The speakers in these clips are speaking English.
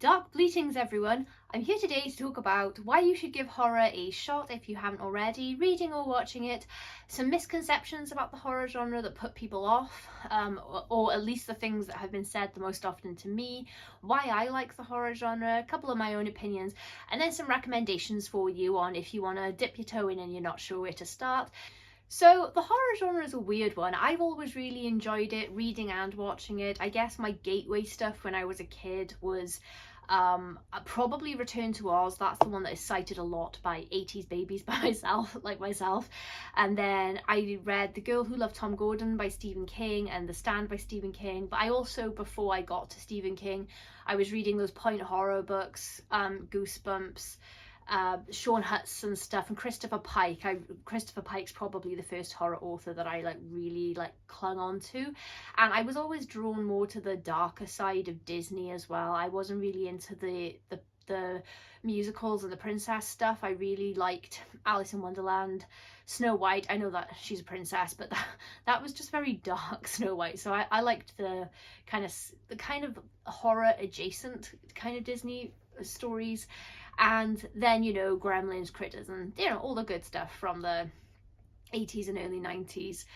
Dark bleatings, everyone. I'm here today to talk about why you should give horror a shot if you haven't already, reading or watching it, some misconceptions about the horror genre that put people off, or at least the things that have been said the most often to me, why I like the horror genre, a couple of my own opinions, and then some recommendations for you on if you want to dip your toe in and you're not sure where to start. So the horror genre is a weird one. I've always really enjoyed it, reading and watching it. I guess my gateway stuff when I was a kid was probably Return to Oz. That's the one that is cited a lot by 80s babies like myself. And then I read The Girl Who Loved Tom Gordon by Stephen King and The Stand by Stephen King. But I also, before I got to Stephen King, I was reading those point horror books, Goosebumps, Sean Hudson stuff, and Christopher Pike. Christopher Pike's probably the first horror author that I really clung on to, and I was always drawn more to the darker side of Disney as well. I wasn't really into the musicals and the princess stuff. I really liked Alice in Wonderland, Snow White. I know that she's a princess, but that was just very dark, Snow White. So I liked the kind of horror adjacent kind of Disney stories. And then, Gremlins, Critters, and, all the good stuff from the 80s and early 90s.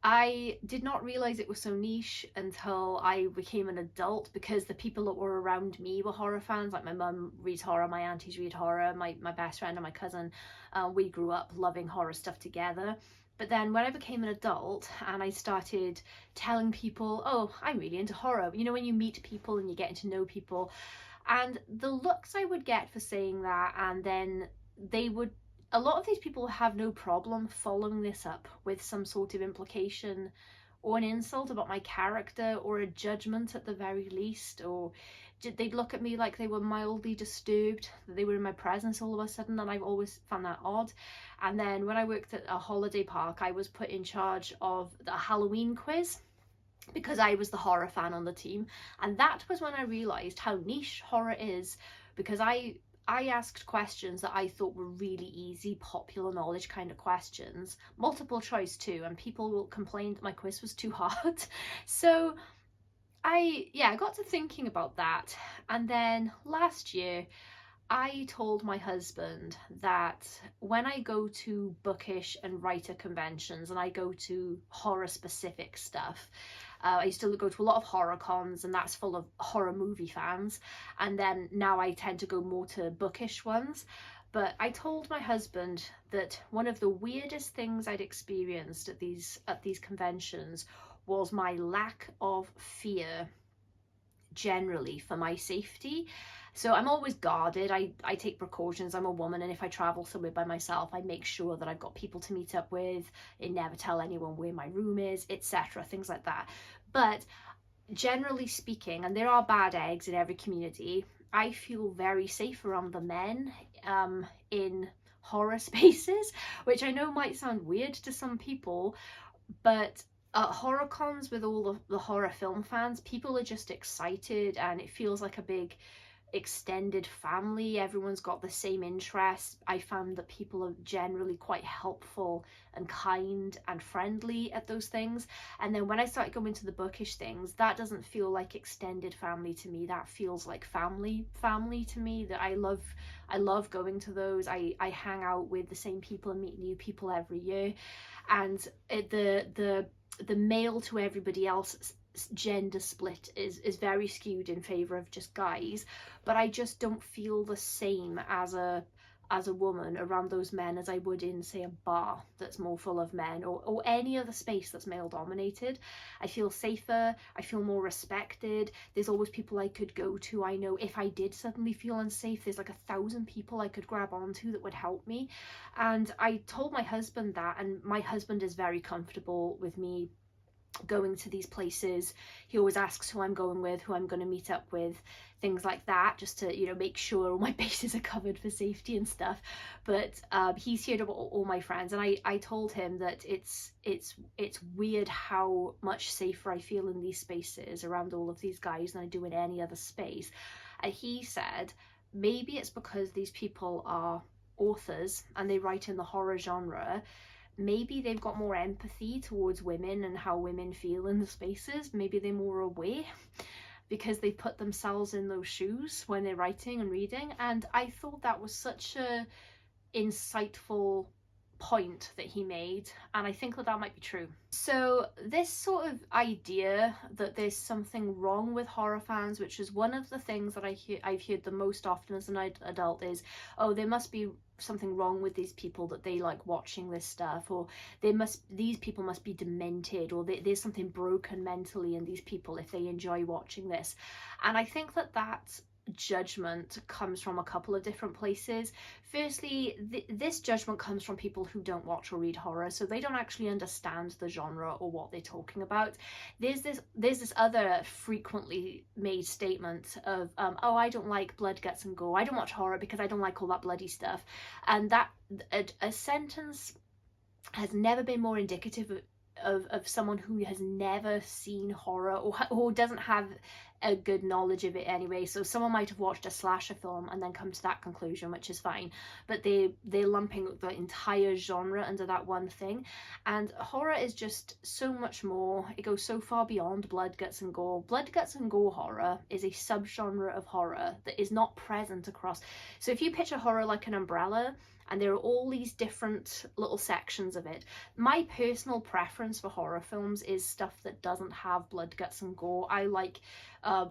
I did not realize it was so niche until I became an adult, because the people that were around me were horror fans. Like my mum reads horror, my aunties read horror, my best friend and my cousin, we grew up loving horror stuff together. But then when I became an adult and I started telling people, oh, I'm really into horror, when you meet people and you're getting to know people, and the looks I would get for saying that, and then a lot of these people have no problem following this up with some sort of implication or an insult about my character, or a judgment at the very least, or they'd look at me like they were mildly disturbed that they were in my presence all of a sudden, and I've always found that odd. And then when I worked at a holiday park, I was put in charge of the Halloween quiz, because I was the horror fan on the team, and that was when I realised how niche horror is, because I asked questions that I thought were really easy, popular knowledge kind of questions, multiple choice too, and people complained that my quiz was too hard. So I got to thinking about that, and then last year I told my husband that when I go to bookish and writer conventions and I go to horror specific stuff, I used to go to a lot of horror cons, and that's full of horror movie fans, and then now I tend to go more to bookish ones. But I told my husband that one of the weirdest things I'd experienced at these conventions was my lack of fear generally for my safety. So I'm always guarded. I take precautions. I'm a woman, and if I travel somewhere by myself, I make sure that I've got people to meet up with. I never tell anyone where my room is, etc. Things like that. But generally speaking, and there are bad eggs in every community, I feel very safe around the men in horror spaces, which I know might sound weird to some people, but at horror cons with all the horror film fans, people are just excited, and it feels like a big extended family. Everyone's got the same interests. I found that people are generally quite helpful and kind and friendly at those things. And then when I started going to the bookish things, that doesn't feel like extended family to me. That feels like family to me. That I love going to those. I hang out with the same people and meet new people every year. And the male to everybody else gender split is very skewed in favor of just guys, but I just don't feel the same as a woman around those men as I would in, say, a bar that's more full of men, or any other space that's male dominated. I feel safer, I feel more respected. There's always people I could go to. I know if I did suddenly feel unsafe, there's like 1,000 people I could grab onto that would help me. And I told my husband that, and my husband is very comfortable with me going to these places. He always asks who I'm going with, who I'm going to meet up with, things like that, just to make sure all my bases are covered for safety and stuff. But he's here to all my friends, and I told him that it's weird how much safer I feel in these spaces around all of these guys than I do in any other space. And he said maybe it's because these people are authors and they write in the horror genre. Maybe they've got more empathy towards women and how women feel in the spaces. Maybe they're more aware. because they put themselves in those shoes when they're writing and reading. And I thought that was such a insightful point that he made, and I think that that might be true. So this sort of idea that there's something wrong with horror fans, which is one of the things that I've heard the most often as an adult, is, oh, there must be something wrong with these people that they like watching this stuff, or these people must be demented, or there's something broken mentally in these people if they enjoy watching this. And I think that judgment comes from a couple of different places. Firstly, this judgment comes from people who don't watch or read horror, so they don't actually understand the genre or what they're talking about. There's this other frequently made statement of oh, I don't like blood, guts and gore, I don't watch horror because I don't like all that bloody stuff. And that a sentence has never been more indicative of someone who has never seen horror, or doesn't have a good knowledge of it anyway. So someone might have watched a slasher film and then come to that conclusion, which is fine, but they're lumping the entire genre under that one thing. And horror is just so much more. It goes so far beyond blood, guts and gore. Blood, guts and gore horror is a subgenre of horror that is not present across. So if you picture horror like an umbrella, and there are all these different little sections of it. My personal preference for horror films is stuff that doesn't have blood, guts and gore. I like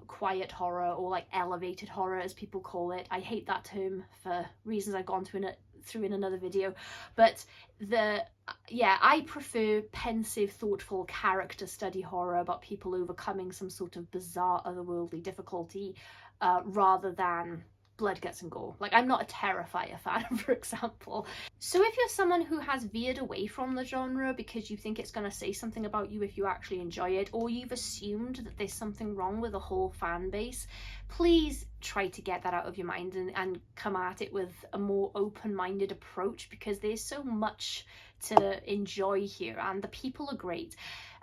quiet horror, or like elevated horror as people call it. I hate that term for reasons I've gone through in another video. But I prefer pensive, thoughtful character study horror about people overcoming some sort of bizarre otherworldly difficulty, rather than blood, guts and gore. Like, I'm not a Terrifier fan, for example. So if you're someone who has veered away from the genre because you think it's going to say something about you if you actually enjoy it, or you've assumed that there's something wrong with the whole fan base, please try to get that out of your mind and come at it with a more open-minded approach, because there's so much to enjoy here and the people are great.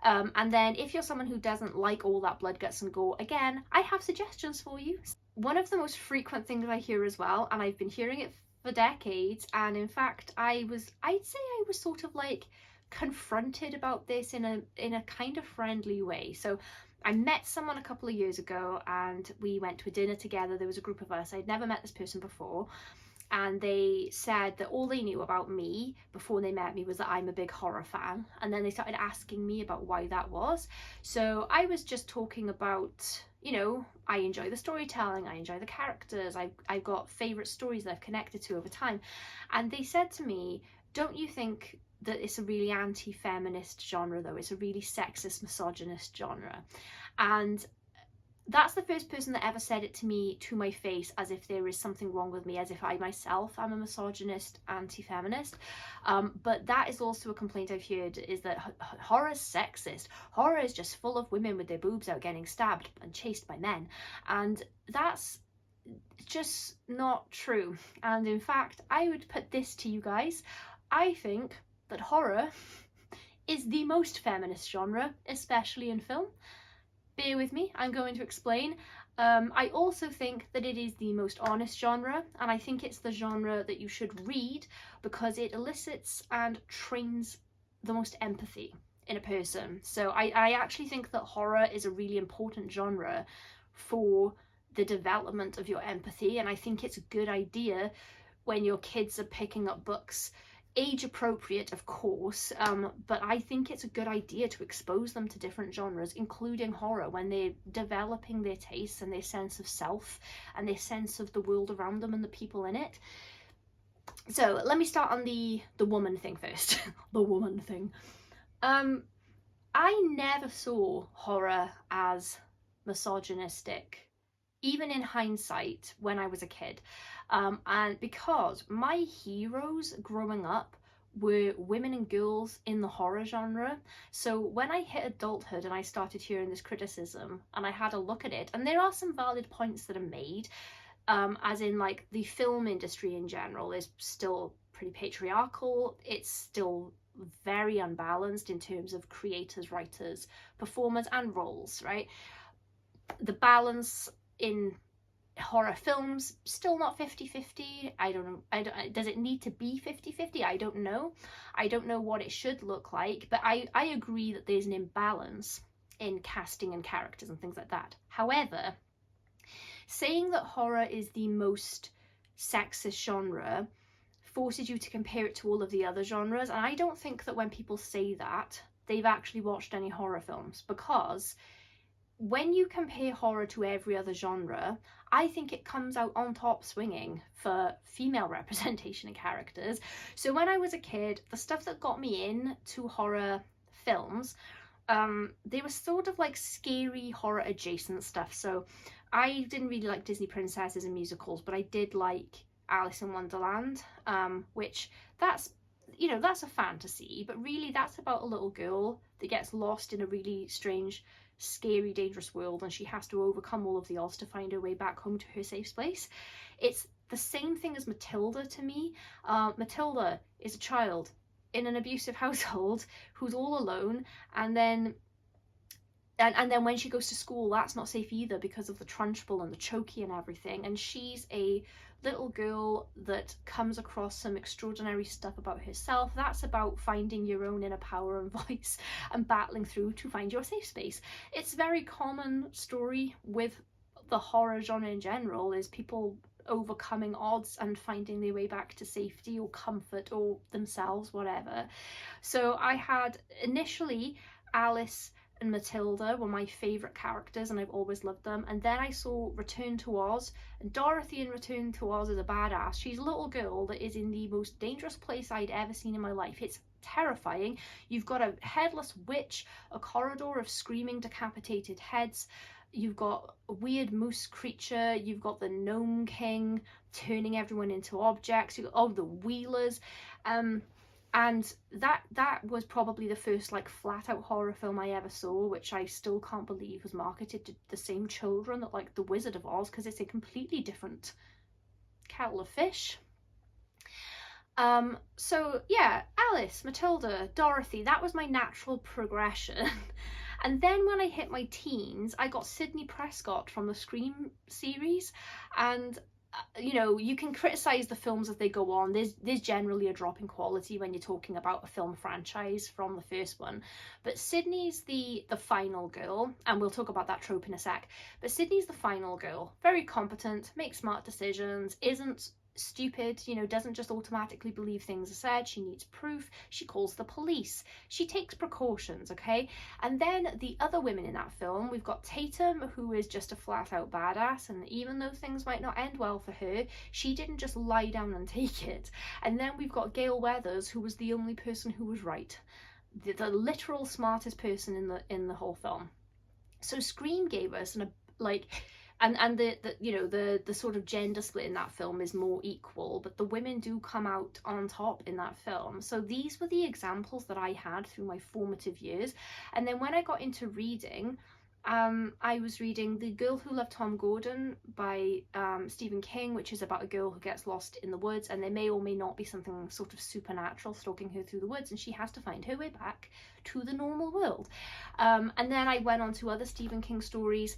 And then if you're someone who doesn't like all that blood, guts and gore, again, I have suggestions for you. One of the most frequent things I hear as well, and I've been hearing it for decades, and in fact I'd say I was sort of like confronted about this in a kind of friendly way. So I met someone a couple of years ago and we went to a dinner together. There was a group of us. I'd never met this person before, and they said that all they knew about me before they met me was that I'm a big horror fan. And then they started asking me about why that was. So I was just talking about, you know, I enjoy the storytelling, I enjoy the characters, I've got favourite stories that I've connected to over time. And they said to me, don't you think that it's a really anti-feminist genre though? It's a really sexist, misogynist genre. And that's the first person that ever said it to me to my face, as if there is something wrong with me, as if I myself am a misogynist, anti-feminist. But that is also a complaint I've heard, is that horror is sexist. Horror is just full of women with their boobs out getting stabbed and chased by men. And that's just not true. And in fact, I would put this to you guys. I think that horror is the most feminist genre, especially in film. Bear with me, I'm going to explain. I also think that it is the most honest genre, and I think it's the genre that you should read because it elicits and trains the most empathy in a person. So I actually think that horror is a really important genre for the development of your empathy, and I think it's a good idea when your kids are picking up books, age appropriate of course, but I think it's a good idea to expose them to different genres, including horror, when they're developing their tastes and their sense of self and their sense of the world around them and the people in it. So let me start on the woman thing first. The woman thing. I never saw horror as misogynistic, even in hindsight, when I was a kid. And because my heroes growing up were women and girls in the horror genre. So when I hit adulthood and I started hearing this criticism and I had a look at it, and there are some valid points that are made, as in like the film industry in general is still pretty patriarchal. It's still very unbalanced in terms of creators, writers, performers and roles, right? The balance in horror films still not 50-50. I don't know, does it need to be 50-50? I don't know what it should look like, but I agree that there's an imbalance. in casting and characters and things like that. However, saying that horror is the most sexist genre forces you to compare it to all of the other genres, and I don't think that when people say that, they've actually watched any horror films, because when you compare horror to every other genre, I think it comes out on top swinging for female representation in characters. So when I was a kid, the stuff that got me into horror films, they were sort of like scary horror adjacent stuff. So I didn't really like Disney princesses and musicals, but I did like Alice in Wonderland, which that's, you know, that's a fantasy, but really that's about a little girl that gets lost in a really strange, scary, dangerous world, and she has to overcome all of the odds to find her way back home to her safe place. It's the same thing as Matilda to me. Matilda is a child in an abusive household who's all alone, and then when she goes to school, that's not safe either because of the Trunchbull and the Chokey and everything. And she's a little girl that comes across some extraordinary stuff about herself. That's about finding your own inner power and voice and battling through to find your safe space. It's a very common story with the horror genre in general, is people overcoming odds and finding their way back to safety or comfort or themselves, whatever. So I had initially Alice and Matilda were my favourite characters, and I've always loved them. And then I saw Return to Oz, and Dorothy in Return to Oz is a badass. She's a little girl that is in the most dangerous place I'd ever seen in my life. It's terrifying. You've got a headless witch, a corridor of screaming decapitated heads, you've got a weird moose creature, you've got the Gnome King turning everyone into objects, you've got the Wheelers, and that was probably the first like flat out horror film I ever saw, which I still can't believe was marketed to the same children that like The Wizard of Oz, because it's a completely different kettle of fish. So yeah, Alice, Matilda, Dorothy, that was my natural progression. And then when I hit my teens, I got Sidney Prescott from the Scream series, and you know, you can criticize the films as they go on. There's generally a drop in quality when you're talking about a film franchise from the first one, but Sydney's the final girl, and we'll talk about that trope in a sec. But Sydney's the final girl, very competent, makes smart decisions, isn't stupid, you know, doesn't just automatically believe things are said. She needs proof. She calls the police. She takes precautions, okay? And then the other women in that film, we've got Tatum, who is just a flat out badass, and even though things might not end well for her, she didn't just lie down and take it. And then we've got Gail Weathers, who was the only person who was right, the literal smartest person in the whole film. So Scream gave us and the you know, the sort of gender split in that film is more equal, but the women do come out on top in that film. So these were the examples that I had through my formative years. And then when I got into reading, I was reading The Girl Who Loved Tom Gordon by Stephen King, which is about a girl who gets lost in the woods, and there may or may not be something sort of supernatural stalking her through the woods, and she has to find her way back to the normal world. And then I went on to other Stephen King stories,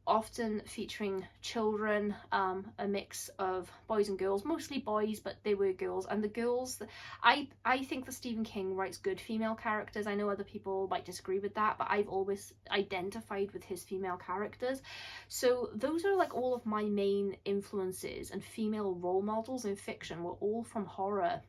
often featuring children, a mix of boys and girls, mostly boys, but they were girls. And the girls, I think that Stephen King writes good female characters. I know other people might disagree with that, but I've always identified with his female characters. So those are like all of my main influences, and female role models in fiction were all from horror.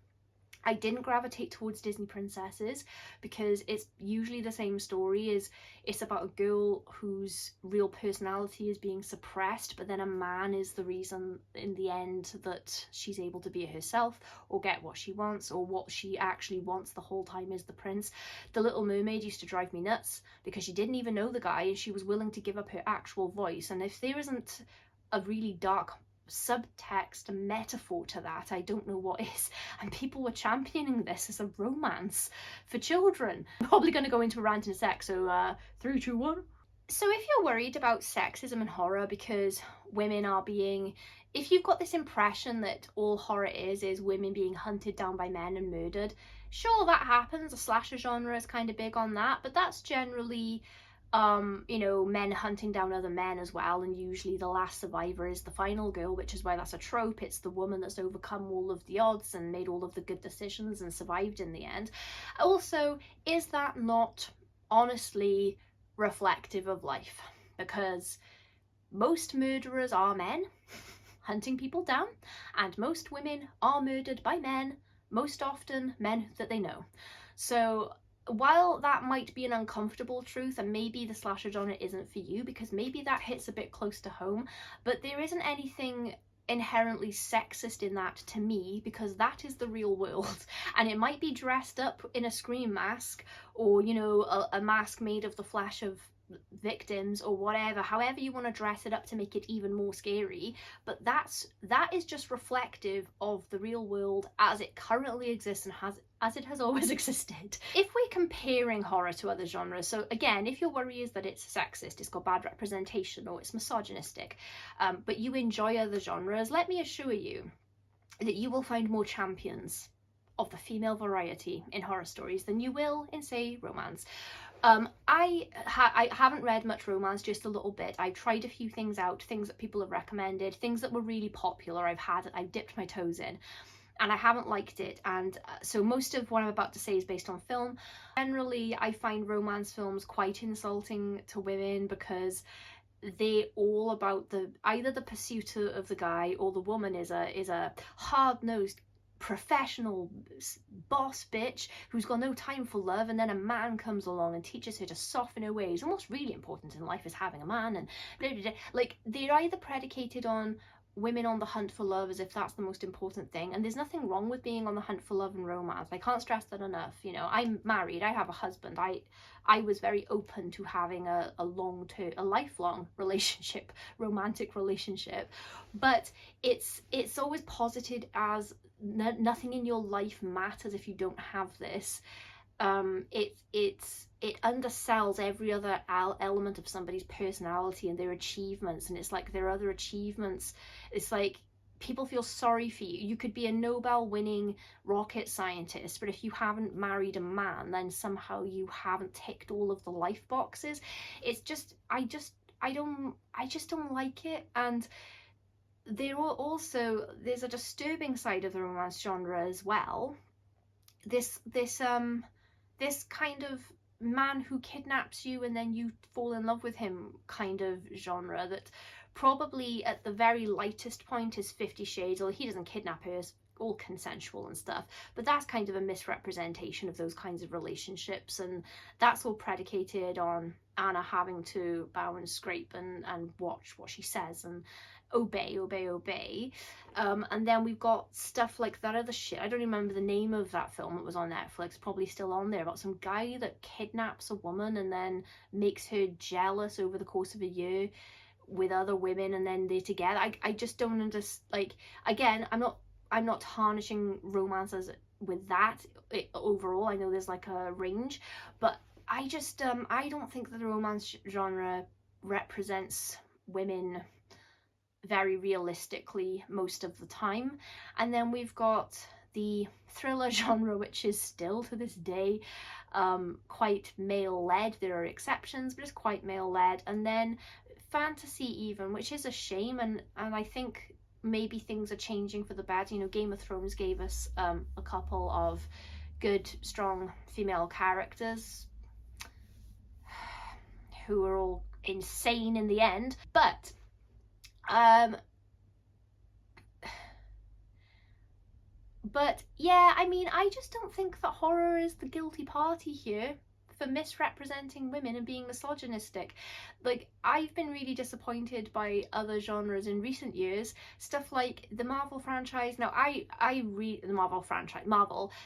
I didn't gravitate towards Disney princesses because it's usually the same story. It's about a girl whose real personality is being suppressed, but then a man is the reason in the end that she's able to be herself or get what she wants, or what she actually wants the whole time is the prince. The Little Mermaid used to drive me nuts because she didn't even know the guy and she was willing to give up her actual voice. And if there isn't a really dark subtext and metaphor to that, I don't know what is. And people were championing this as a romance for children. I'm probably going to go into a rant in a sec, so 3, 2, 1. So if you're worried about sexism in horror because women are being, if you've got this impression that all horror is women being hunted down by men and murdered, sure, that happens. The slasher genre is kind of big on that, but that's generally you know, men hunting down other men as well, and usually the last survivor is the final girl, which is why that's a trope. It's the woman that's overcome all of the odds and made all of the good decisions and survived in the end. Also, is that not honestly reflective of life, because most murderers are men hunting people down, and most women are murdered by men, most often men that they know. So while that might be an uncomfortable truth, and maybe the slasher genre isn't for you because maybe that hits a bit close to home, but there isn't anything inherently sexist in that to me, because that is the real world. And it might be dressed up in a scream mask, or you know, a mask made of the flesh of victims or whatever, however you want to dress it up to make it even more scary, but that is just reflective of the real world as it currently exists and as it has always existed. If we're comparing horror to other genres, so again, if your worry is that it's sexist, it's got bad representation, or it's misogynistic, but you enjoy other genres, let me assure you that you will find more champions of the female variety in horror stories than you will in, say, romance. I haven't read much romance, just a little bit. I've tried a few things out, things that people have recommended, things that were really popular. I've dipped my toes in, and I haven't liked it. And so most of what I'm about to say is based on film. Generally, I find romance films quite insulting to women because they're all about either the pursuit of the guy, or the woman is a hard-nosed professional boss bitch who's got no time for love, and then a man comes along and teaches her to soften her ways, and what's really important in life is having a man, and blah, blah, blah. Like, they're either predicated on women on the hunt for love as if that's the most important thing, and there's nothing wrong with being on the hunt for love and romance. I can't stress that enough. You know, I'm married, I have a husband, I was very open to having a lifelong relationship, romantic relationship, but it's always posited as nothing in your life matters if you don't have this. It undersells every other element of somebody's personality and their achievements, and it's like their other achievements, it's like people feel sorry for you. You could be a Nobel winning rocket scientist, but if you haven't married a man, then somehow you haven't ticked all of the life boxes. It's just I just don't like it. And there's a disturbing side of the romance genre as well. This kind of man who kidnaps you and then you fall in love with him kind of genre, that probably at the very lightest point is 50 Shades, although he doesn't kidnap her, it's all consensual and stuff, but that's kind of a misrepresentation of those kinds of relationships, and that's all predicated on Anna having to bow and scrape and watch what she says and obey. And then we've got stuff like that other shit, I don't remember the name of that film that was on Netflix, probably still on there, about some guy that kidnaps a woman and then makes her jealous over the course of a year with other women, and then they're together. I just don't understand. Like, again, I'm not tarnishing romances with that overall. I know there's like a range, but I just I don't think that the romance genre represents women very realistically most of the time. And then we've got the thriller genre, which is still to this day quite male-led. There are exceptions, but it's quite male-led. And then fantasy even, which is a shame, and I think maybe things are changing for the better. You know, Game of Thrones gave us a couple of good, strong female characters who are all insane in the end, but yeah, I mean, I just don't think that horror is the guilty party here for misrepresenting women and being misogynistic. Like, I've been really disappointed by other genres in recent years, stuff like the Marvel franchise. Now, I read the Marvel franchise,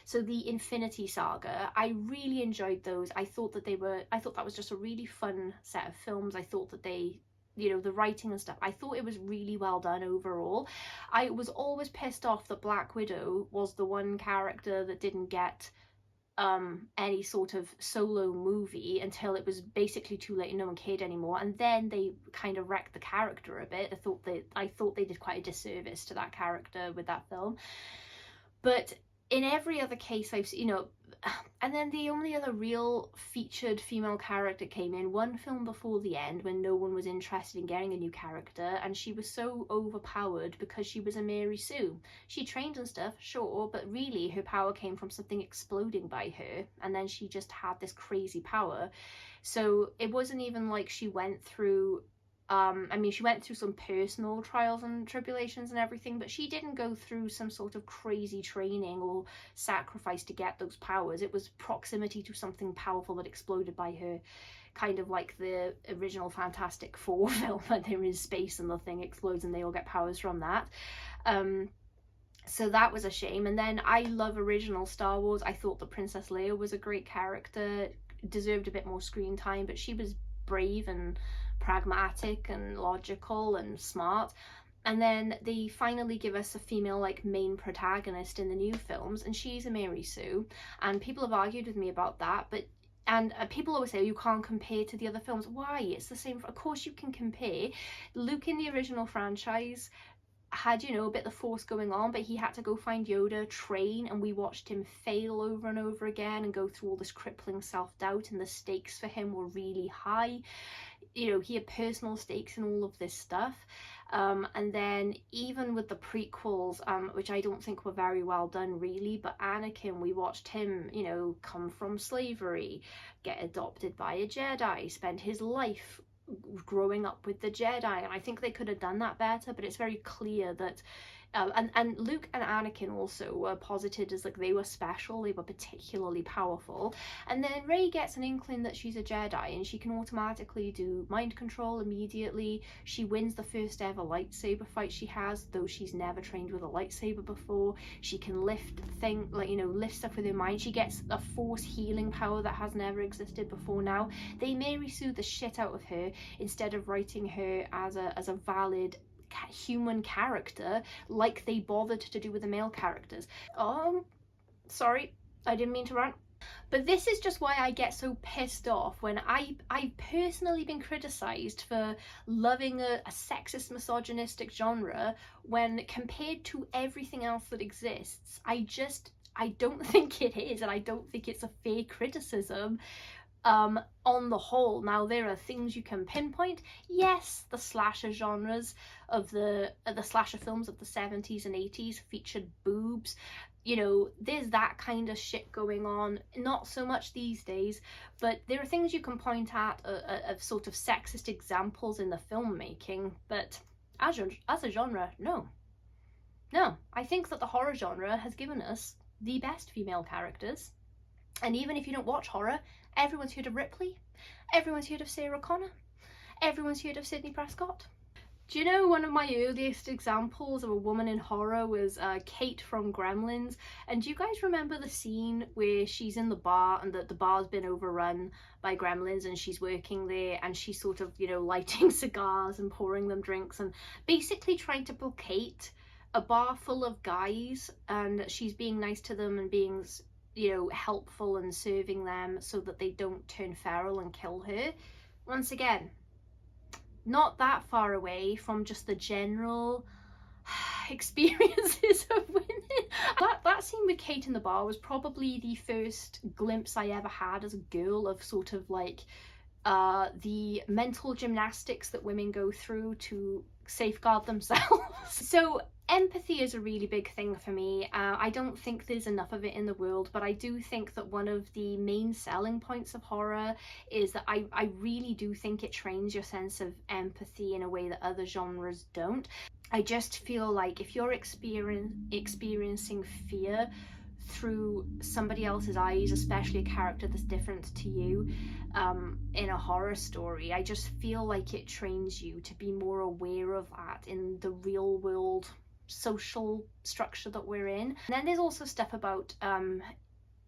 so the Infinity Saga, I really enjoyed those. I thought that was just a really fun set of films. I thought that they, you know, the writing and stuff, I thought it was really well done overall. I was always pissed off that Black Widow was the one character that didn't get any sort of solo movie until it was basically too late and no one cared anymore, and then they kind of wrecked the character a bit. I thought they did quite a disservice to that character with that film. But in every other case I've seen, you know, and then the only other real featured female character came in one film before the end, when no one was interested in getting a new character, and she was so overpowered because she was a Mary Sue. She trained and stuff, sure, but really her power came from something exploding by her, and then she just had this crazy power. So it wasn't even like she went through I mean, she went through some personal trials and tribulations and everything, but she didn't go through some sort of crazy training or sacrifice to get those powers. It was proximity to something powerful that exploded by her, kind of like the original Fantastic Four film when they're in space and the thing explodes and they all get powers from that. So that was a shame. And then I love original Star Wars. I thought that Princess Leia was a great character, deserved a bit more screen time, but she was brave and pragmatic and logical and smart. And then they finally give us a female like main protagonist in the new films, and she's a Mary Sue. And people have argued with me about that, but people always say, oh, you can't compare to the other films. Why? It's the same. Of course you can compare. Luke in the original franchise had, you know, a bit of the Force going on, but he had to go find Yoda, train, and we watched him fail over and over again and go through all this crippling self-doubt, and the stakes for him were really high. You know, he had personal stakes in all of this stuff. And then even with the prequels, which I don't think were very well done really, but Anakin, we watched him, you know, come from slavery, get adopted by a Jedi, spend his life growing up with the Jedi, and I think they could have done that better, but it's very clear that and Luke and Anakin also were posited as like they were special, they were particularly powerful. And then Rey gets an inkling that she's a Jedi and she can automatically do mind control immediately. She wins the first ever lightsaber fight she has, though she's never trained with a lightsaber before. She can lift stuff with her mind. She gets a Force healing power that has never existed before now. They Mary Sue the shit out of her instead of writing her as a valid human character like they bothered to do with the male characters. Sorry, I didn't mean to rant. But this is just why I get so pissed off when I've personally been criticised for loving a sexist, misogynistic genre when compared to everything else that exists, I don't think it is, and I don't think it's a fair criticism. On the whole. Now, there are things you can pinpoint. Yes, the slasher genres of the slasher films of the 70s and 80s featured boobs. You know, there's that kind of shit going on. Not so much these days, but there are things you can point at of sort of sexist examples in the filmmaking. But as a genre, no. I think that the horror genre has given us the best female characters. And even if you don't watch horror, everyone's heard of Ripley, everyone's heard of Sarah Connor, everyone's heard of Sidney Prescott. Do you know one of my earliest examples of a woman in horror was Kate from Gremlins? And do you guys remember the scene where she's in the bar and the bar's been overrun by gremlins and she's working there and she's sort of, you know, lighting cigars and pouring them drinks and basically trying to placate a bar full of guys, and she's being nice to them and being, you know, helpful and serving them so that they don't turn feral and kill her. Once again, not that far away from just the general experiences of women. That scene with Kate in the bar was probably the first glimpse I ever had as a girl of sort of like the mental gymnastics that women go through to safeguard themselves. So empathy is a really big thing for me. I don't think there's enough of it in the world, but I do think that one of the main selling points of horror is that I really do think it trains your sense of empathy in a way that other genres don't. I just feel like if you're experiencing fear through somebody else's eyes, especially a character that's different to you, in a horror story, I just feel like it trains you to be more aware of that in the real world social structure that we're in. And then there's also stuff about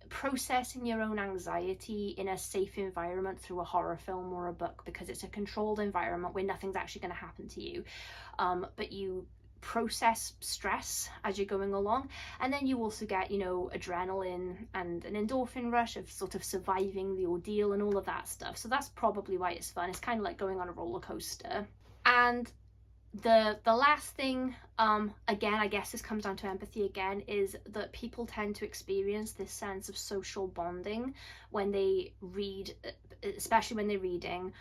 processing your own anxiety in a safe environment through a horror film or a book, because it's a controlled environment where nothing's actually going to happen to you, but you process stress as you're going along, and then you also get, you know, adrenaline and an endorphin rush of sort of surviving the ordeal and all of that stuff. So that's probably why it's fun. It's kind of like going on a roller coaster. And the last thing, again, I guess this comes down to empathy again, is that people tend to experience this sense of social bonding when they read, especially when they're reading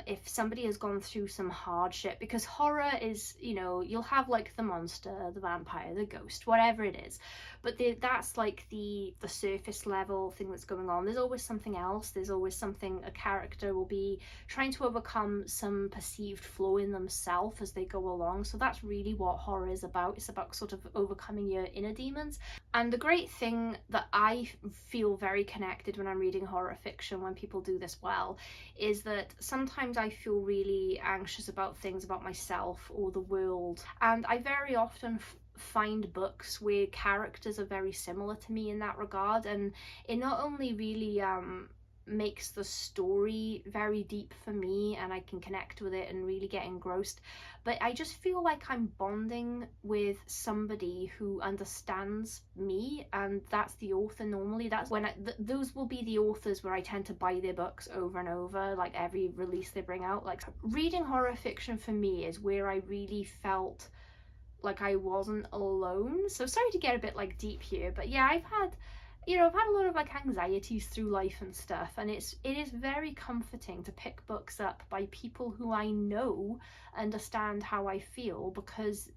if somebody has gone through some hardship, because horror is, you know, you'll have like the monster, the vampire, the ghost, whatever it is, but that's like the surface level thing that's going on. There's always something else. There's always something, a character will be trying to overcome some perceived flaw in themselves as they go along. So that's really what horror is about. It's about sort of overcoming your inner demons. And the great thing that I feel very connected when I'm reading horror fiction, when people do this well, is that sometimes I feel really anxious about things about myself or the world, and I very often find books where characters are very similar to me in that regard, and it not only really makes the story very deep for me and I can connect with it and really get engrossed, but I just feel like I'm bonding with somebody who understands me, and that's the author. Normally that's when those will be the authors where I tend to buy their books over and over, like every release they bring out. Like, reading horror fiction for me is where I really felt like I wasn't alone. So sorry to get a bit like deep here, but yeah, I've had a lot of like anxieties through life and stuff, and it is very comforting to pick books up by people who I know understand how I feel, because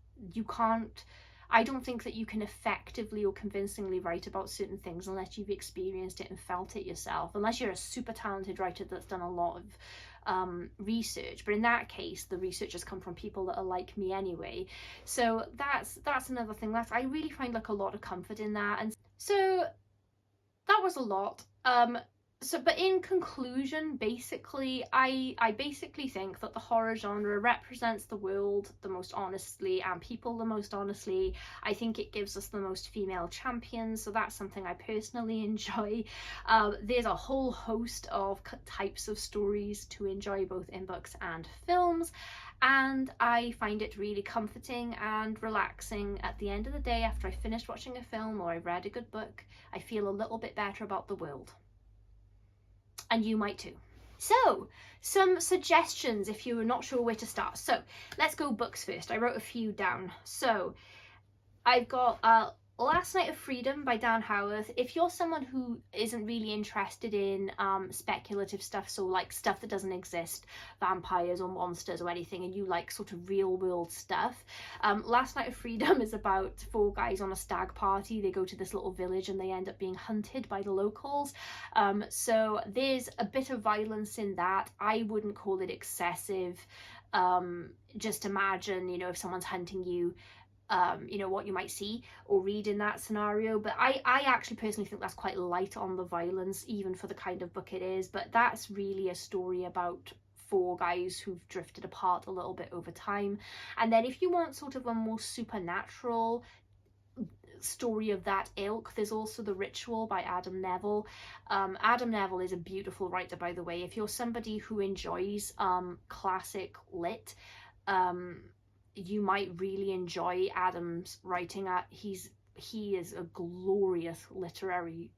I don't think that you can effectively or convincingly write about certain things unless you've experienced it and felt it yourself, unless you're a super talented writer that's done a lot of research. But in that case, the research has come from people that are like me anyway. So that's another thing that I really find like a lot of comfort in that. And so that was a lot. But in conclusion, basically, I basically think that the horror genre represents the world the most honestly and people the most honestly. I think it gives us the most female champions, so that's something I personally enjoy. There's a whole host of types of stories to enjoy, both in books and films, and I find it really comforting and relaxing at the end of the day after I finished watching a film or I've read a good book. I feel a little bit better about the world. And you might too. So, some suggestions if you're not sure where to start. So, let's go books first. I wrote a few down. So, I've got Last Night of Freedom by Dan Howarth. If you're someone who isn't really interested in speculative stuff, so like stuff that doesn't exist, vampires or monsters or anything, and you like sort of real world stuff, Last Night of Freedom is about 4 guys on a stag party. They go to this little village and they end up being hunted by the locals. So there's a bit of violence in that. I wouldn't call it excessive. Just imagine, if someone's hunting you, what you might see or read in that scenario. But I actually personally think that's quite light on the violence, even for the kind of book it is. But that's really a story about 4 guys who've drifted apart a little bit over time. And then if you want sort of a more supernatural story of that ilk, there's also The Ritual by Adam Neville. Adam Neville is a beautiful writer, by the way. If you're somebody who enjoys classic lit, you might really enjoy Adam's writing. He is a glorious literary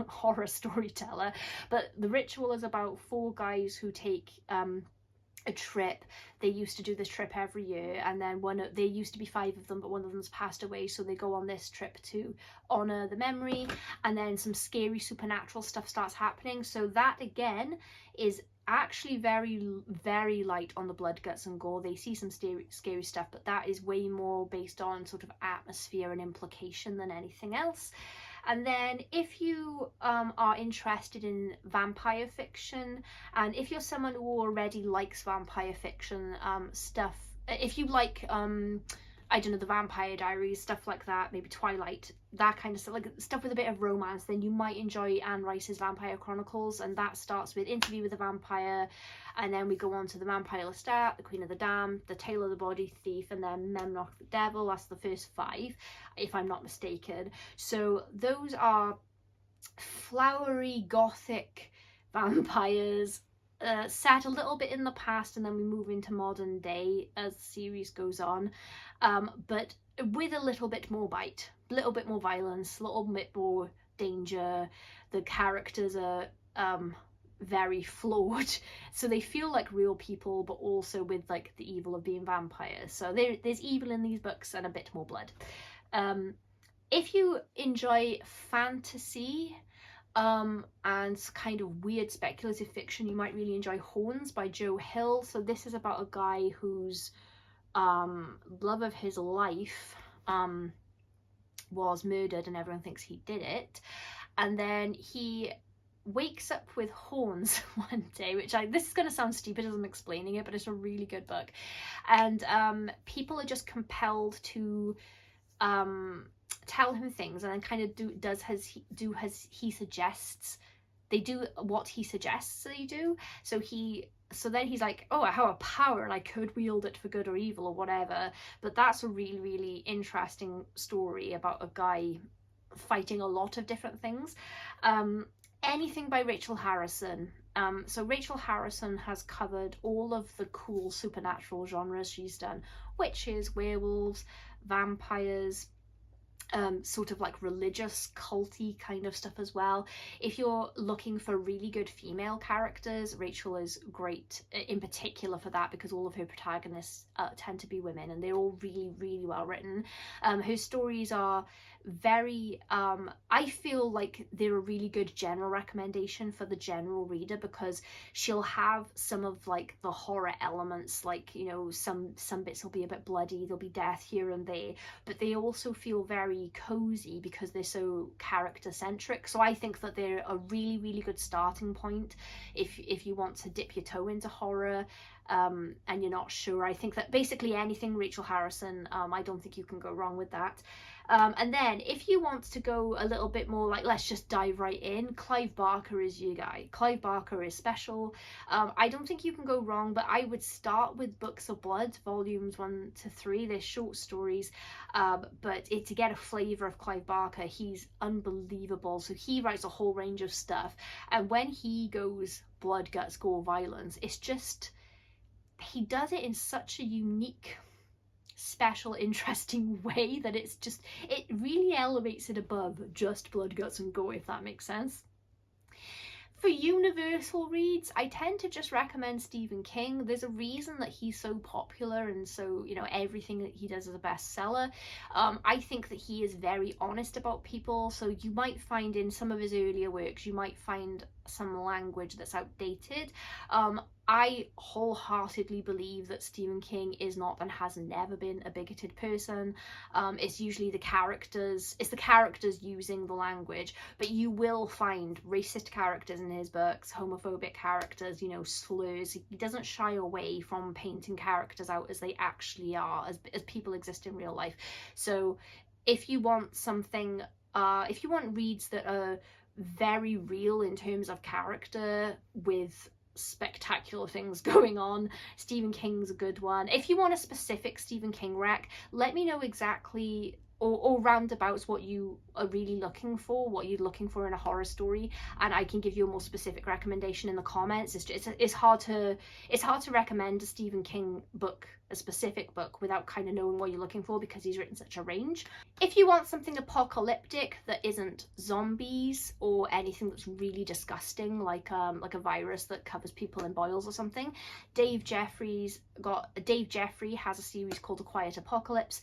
horror storyteller. But The Ritual is about 4 guys who take a trip. They used to do this trip every year, and then there used to be 5 of them, but one of them's passed away, so they go on this trip to honor the memory, and then some scary supernatural stuff starts happening. So that again is actually very, very light on the blood, guts and gore. They see some scary stuff, but that is way more based on sort of atmosphere and implication than anything else. And then if you are interested in vampire fiction, and if you're someone who already likes vampire fiction stuff, if you like I don't know, the Vampire Diaries, stuff like that, maybe Twilight, that kind of stuff, like stuff with a bit of romance, then you might enjoy Anne Rice's Vampire Chronicles, and that starts with Interview with a Vampire, and then we go on to The Vampire Lestat, The Queen of the Damned, The Tale of the Body Thief, and then Memnoch the Devil. That's the first 5, if I'm not mistaken. So those are flowery, gothic vampires, set a little bit in the past, and then we move into modern day as the series goes on, but with a little bit more bite, a little bit more violence, a little bit more danger. The characters are very flawed, so they feel like real people, but also with like the evil of being vampires. So there's evil in these books and a bit more blood. If you enjoy fantasy, And kind of weird speculative fiction, you might really enjoy Horns by Joe Hill. So this is about a guy whose love of his life was murdered and everyone thinks he did it, and then he wakes up with horns one day, which this is going to sound stupid as I'm explaining it, but it's a really good book. And people are just compelled to tell him things, and then kind of do as he suggests. They do what he suggests they do. So then he's like, oh, I have a power and I could wield it for good or evil or whatever. But that's a really, really interesting story about a guy fighting a lot of different things. Anything by Rachel Harrison. So Rachel Harrison has covered all of the cool supernatural genres. She's done witches, werewolves, vampires, sort of like religious culty kind of stuff as well. If you're looking for really good female characters, Rachel is great in particular for that, because all of her protagonists tend to be women, and they're all really, really well written. Her stories are very I feel like they're a really good general recommendation for the general reader, because she'll have some of like the horror elements, like, you know, some bits will be a bit bloody, there'll be death here and there, but they also feel very cozy because they're so character centric. So I think that they're a really, really good starting point if you want to dip your toe into horror and you're not sure. I think that basically anything Rachel Harrison, I don't think you can go wrong with that. And then if you want to go a little bit more like, let's just dive right in, Clive Barker is your guy. Clive Barker is special. I don't think you can go wrong, but I would start with Books of Blood, volumes 1 to 3. They're short stories, but to get a flavour of Clive Barker, he's unbelievable. So he writes a whole range of stuff, and when he goes blood, guts, gore, violence, it's just, he does it in such a unique, special, interesting way that it really elevates it above just blood, guts and gore, if that makes sense. For universal reads, I tend to just recommend Stephen King. There's a reason that he's so popular, and so, you know, everything that he does is a bestseller. I think that he is very honest about people, so you might find in some of his earlier works, you might find some language that's outdated. I wholeheartedly believe that Stephen King is not and has never been a bigoted person. It's usually the characters using the language, but you will find racist characters in his books, homophobic characters, you know, slurs. He doesn't shy away from painting characters out as they actually are, as people exist in real life. So if you want something, if you want reads that are very real in terms of character with spectacular things going on, Stephen King's a good one. If you want a specific Stephen King rec, let me know exactly or roundabouts what you are really looking for, what you're looking for in a horror story, and I can give you a more specific recommendation in the comments. It's hard to recommend a Stephen King book, a specific book, without kind of knowing what you're looking for, because he's written such a range. If you want something apocalyptic that isn't zombies or anything that's really disgusting, like a virus that covers people in boils or something, Dave Jeffrey has a series called A Quiet Apocalypse.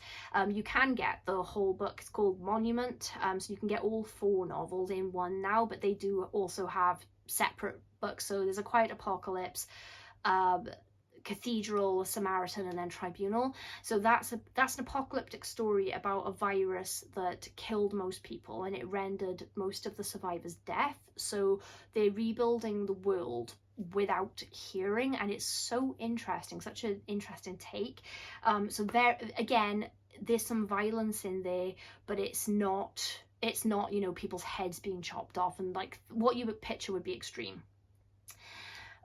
You can get the whole book. It's called Monument, so you can get all 4 novels in one now, but they do also have separate books. So there's A Quiet Apocalypse, Cathedral, Samaritan, and then Tribunal. So that's an apocalyptic story about a virus that killed most people, and it rendered most of the survivors deaf. So they're rebuilding the world without hearing, and it's so interesting, such an interesting take. So there again, there's some violence in there, but it's not, you know, people's heads being chopped off, and like what you would picture would be extreme.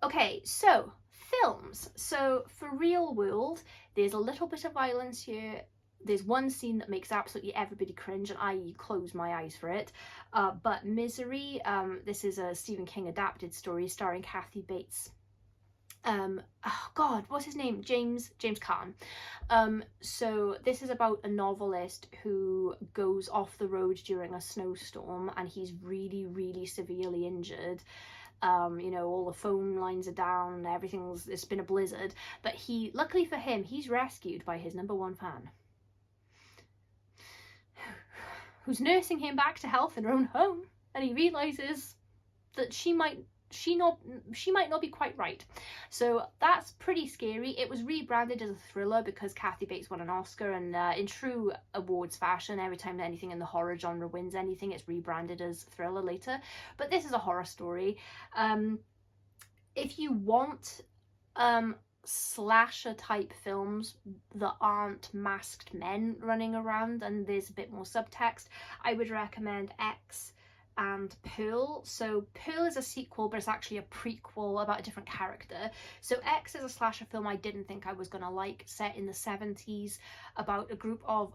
Okay, so films. So for Real World, there's a little bit of violence here. There's one scene that makes absolutely everybody cringe, and I close my eyes for it. But Misery, this is a Stephen King adapted story starring Kathy Bates. Oh God, what's his name? James Caan. So this is about a novelist who goes off the road during a snowstorm, and he's really, really severely injured. You know, all the phone lines are down, it's been a blizzard, but luckily for him, he's rescued by his #1 fan, who's nursing him back to health in her own home. and he realizes that she might not be quite right. So that's pretty scary. It was rebranded as a thriller because Kathy Bates won an Oscar, and in true awards fashion, every time anything in the horror genre wins anything, it's rebranded as thriller later. But this is a horror story. If you want slasher type films that aren't masked men running around and there's a bit more subtext, I would recommend X and Pearl. So Pearl is a sequel, but it's actually a prequel about a different character. So X is a slasher film I didn't think I was gonna like, set in the 70s, about a group of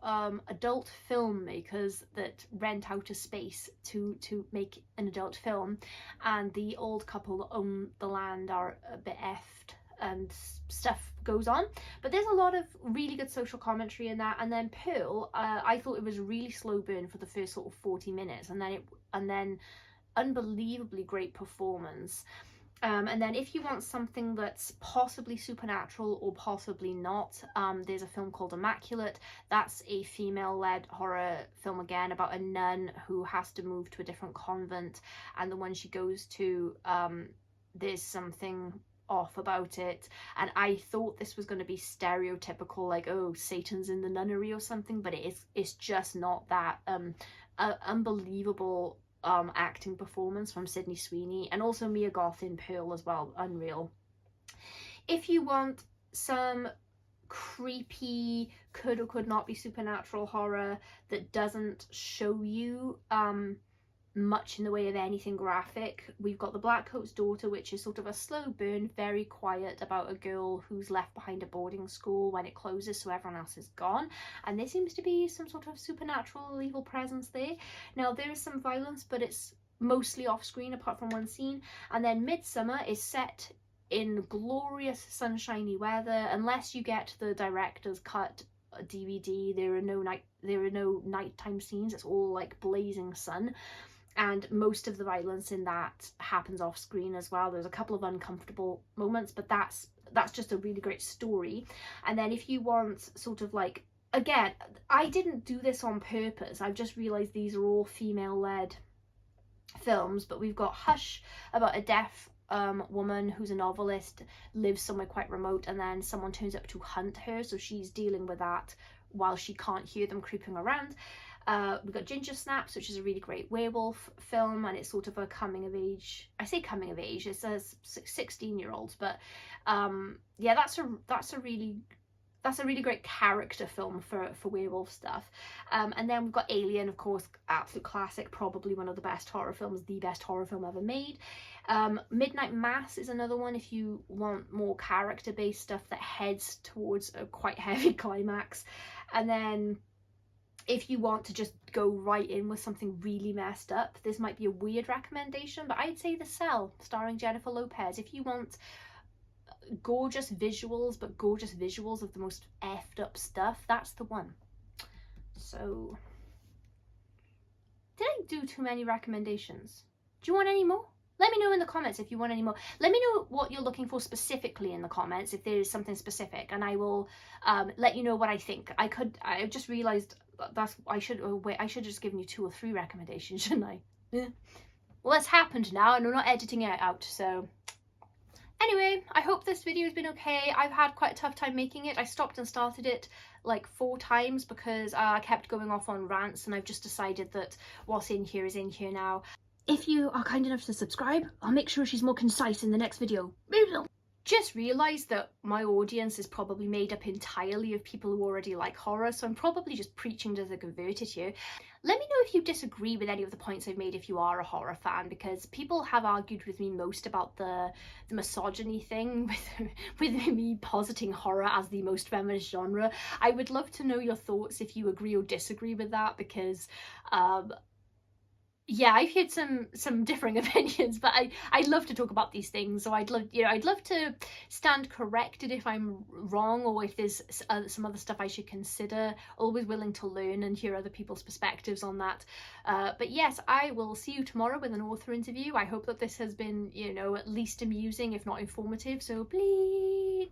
adult filmmakers that rent out a space to make an adult film, and the old couple that own the land are a bit effed and stuff goes on. But there's a lot of really good social commentary in that. And then Pearl, I thought it was a really slow burn for the first sort of 40 minutes, and then unbelievably great performance. And then if you want something that's possibly supernatural or possibly not, there's a film called Immaculate. That's a female-led horror film, again, about a nun who has to move to a different convent, and the one she goes to, there's something off about it, and I thought this was going to be stereotypical, like, oh, Satan's in the nunnery or something, but it's just not that. Unbelievable acting performance from Sydney Sweeney, and also Mia Goth in Pearl as well, unreal. If you want some creepy, could or could not be supernatural horror that doesn't show you much in the way of anything graphic, we've got The Blackcoat's Daughter, which is sort of a slow burn, very quiet, about a girl who's left behind a boarding school when it closes, so everyone else is gone, and there seems to be some sort of supernatural evil presence there. Now there is some violence, but it's mostly off screen apart from one scene. And then Midsummer is set in glorious sunshiny weather. Unless you get the director's cut DVD, there are no nighttime scenes. It's all like blazing sun, and most of the violence in that happens off screen as well. There's a couple of uncomfortable moments, but that's just a really great story. And then if you want sort of like, again, I didn't do this on purpose, I've just realized these are all female-led films, but we've got Hush, about a deaf woman who's a novelist, lives somewhere quite remote, and then someone turns up to hunt her, so she's dealing with that while she can't hear them creeping around. We've got Ginger Snaps, which is a really great werewolf film, and it's sort of a coming of age, I say coming of age, it says 16-year-olds, but yeah, that's a really great character film for werewolf stuff. And then we've got Alien, of course, absolute classic, probably one of the best horror films, the best horror film ever made. Midnight Mass is another one if you want more character-based stuff that heads towards a quite heavy climax. And then if you want to just go right in with something really messed up, this might be a weird recommendation, but I'd say The Cell, starring Jennifer Lopez. If you want gorgeous visuals, but gorgeous visuals of the most effed up stuff, that's the one. So, did I do too many recommendations? Do you want any more? Let me know in the comments if you want any more. Let me know what you're looking for specifically in the comments, if there is something specific, and I will let you know what I think. I just realized I should have just given you 2 or 3 recommendations, shouldn't I? Well, it's happened now, and we're not editing it out, so. Anyway, I hope this video has been okay. I've had quite a tough time making it. I stopped and started it like 4 times because I kept going off on rants, and I've just decided that what's in here is in here now. If you are kind enough to subscribe, I'll make sure she's more concise in the next video. Just realised that my audience is probably made up entirely of people who already like horror, so I'm probably just preaching to the converted here. Let me know if you disagree with any of the points I've made if you are a horror fan, because people have argued with me most about the misogyny thing, with me positing horror as the most feminist genre. I would love to know your thoughts if you agree or disagree with that, because yeah, I've heard some differing opinions, but I'd love to talk about these things. So I'd love to stand corrected if I'm wrong, or if there's some other stuff I should consider. Always willing to learn and hear other people's perspectives on that. But yes, I will see you tomorrow with an author interview. I hope that this has been, at least amusing, if not informative. So bleed.